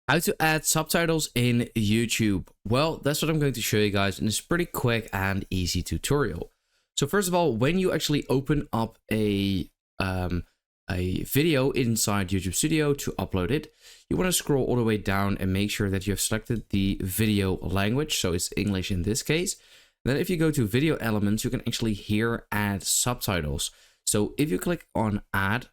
How to add subtitles in YouTube. Well, that's what I'm going to show you guys in this pretty quick and easy tutorial. So first of all, when you actually open up a video inside YouTube Studio to upload it, you want to scroll all the way down and make sure that you have selected the video language. So it's English in this case. Then if you go to video elements, you can actually here add subtitles. So if you click on add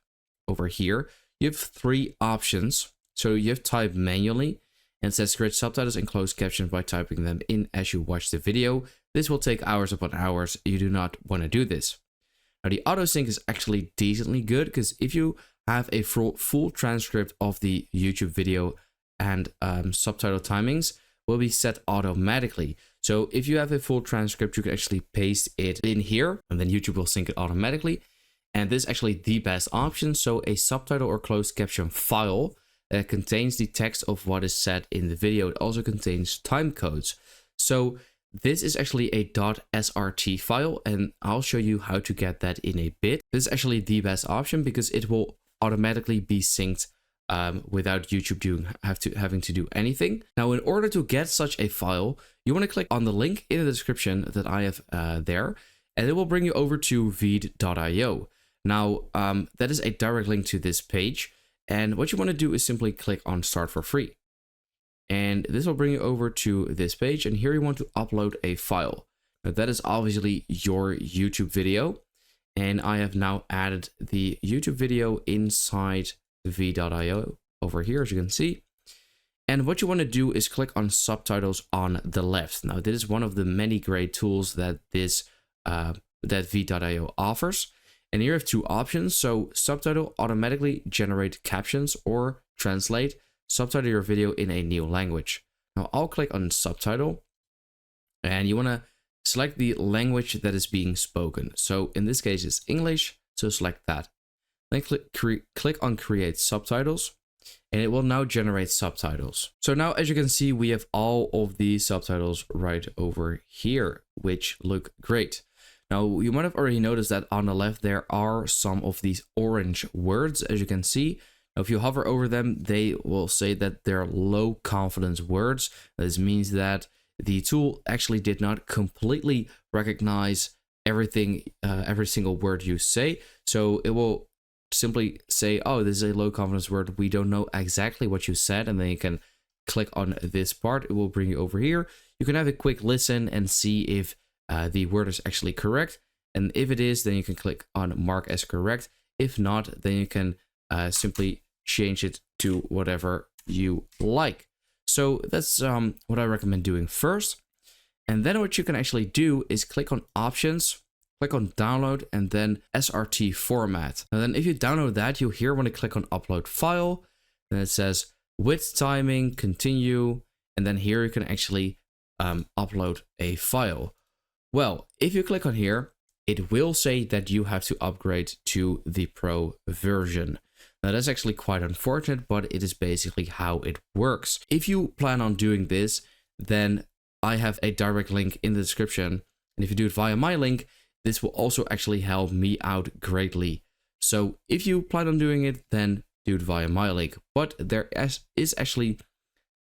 over here, you have three options. So you have type manually and it says create subtitles and closed captions by typing them in as you watch the video. This will take hours upon hours. You do not want to do this. Now the auto sync is actually decently good because if you have a full transcript of the YouTube video and subtitle timings will be set automatically. So if you have a full transcript, you can actually paste it in here and then YouTube will sync it automatically. And this is actually the best option. So a subtitle or closed caption file that contains the text of what is said in the video. It also contains time codes. So this is actually a .srt file and I'll show you how to get that in a bit. This is actually the best option because it will automatically be synced without YouTube having to do anything. Now, in order to get such a file, you want to click on the link in the description that I have there, and it will bring you over to veed.io. Now, that is a direct link to this page. And what you want to do is simply click on start for free. And this will bring you over to this page. And here you want to upload a file. Now that is obviously your YouTube video. And I have now added the YouTube video inside veed.io over here, as you can see. And what you want to do is click on subtitles on the left. Now this is one of the many great tools that that veed.io offers. And here you have two options. So subtitle automatically generate captions or translate subtitle your video in a new language. Now I'll click on subtitle and you want to select the language that is being spoken. So in this case it's English. So select that. Then click on create subtitles and it will now generate subtitles. So now as you can see, we have all of these subtitles right over here, which look great. Now, you might have already noticed that on the left, there are some of these orange words, as you can see. Now, if you hover over them, they will say that they're low confidence words. This means that the tool actually did not completely recognize everything, every single word you say. So it will simply say, oh, this is a low confidence word. We don't know exactly what you said. And then you can click on this part. It will bring you over here. You can have a quick listen and see if the word is actually correct, and if it is, then you can click on mark as correct. If not, then you can simply change it to whatever you like. So that's what I recommend doing first. And then what you can actually do is click on options, click on download, and then SRT format. And then if you download that, you'll here want to click on upload file. Then it says with timing, continue, and then here you can actually upload a file. Well, if you click on here, it will say that you have to upgrade to the Pro version. Now that's actually quite unfortunate, but it is basically how it works. If you plan on doing this, then I have a direct link in the description. And if you do it via my link, this will also actually help me out greatly. So if you plan on doing it, then do it via my link. But there is actually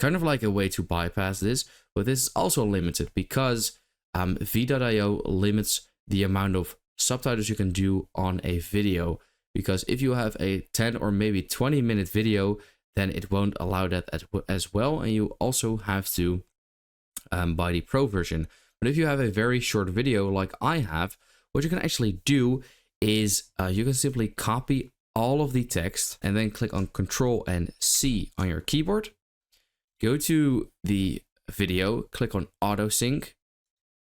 kind of like a way to bypass this, but this is also limited because Veed.io limits the amount of subtitles you can do on a video, because if you have a 10 or maybe 20-minute video, then it won't allow that as well, and you also have to buy the Pro version. But if you have a very short video like I have, what you can actually do is you can simply copy all of the text and then click on Control and C on your keyboard, go to the video, click on auto sync,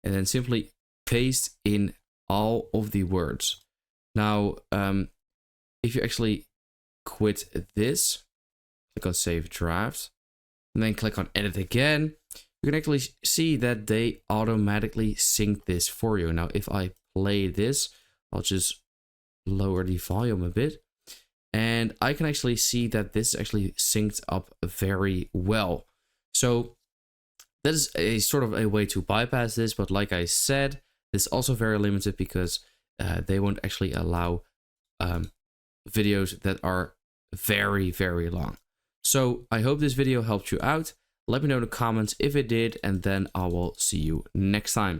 and then simply paste in all of the words. Now, if you actually quit this, click on save draft, and then click on edit again, you can actually see that they automatically sync this for you. Now, if I play this, I'll just lower the volume a bit, and I can actually see that this is actually synced up very well. So that is a sort of a way to bypass this, but like I said, it's also very limited because they won't actually allow videos that are very, very long. So I hope this video helped you out. Let me know in the comments if it did, and then I will see you next time.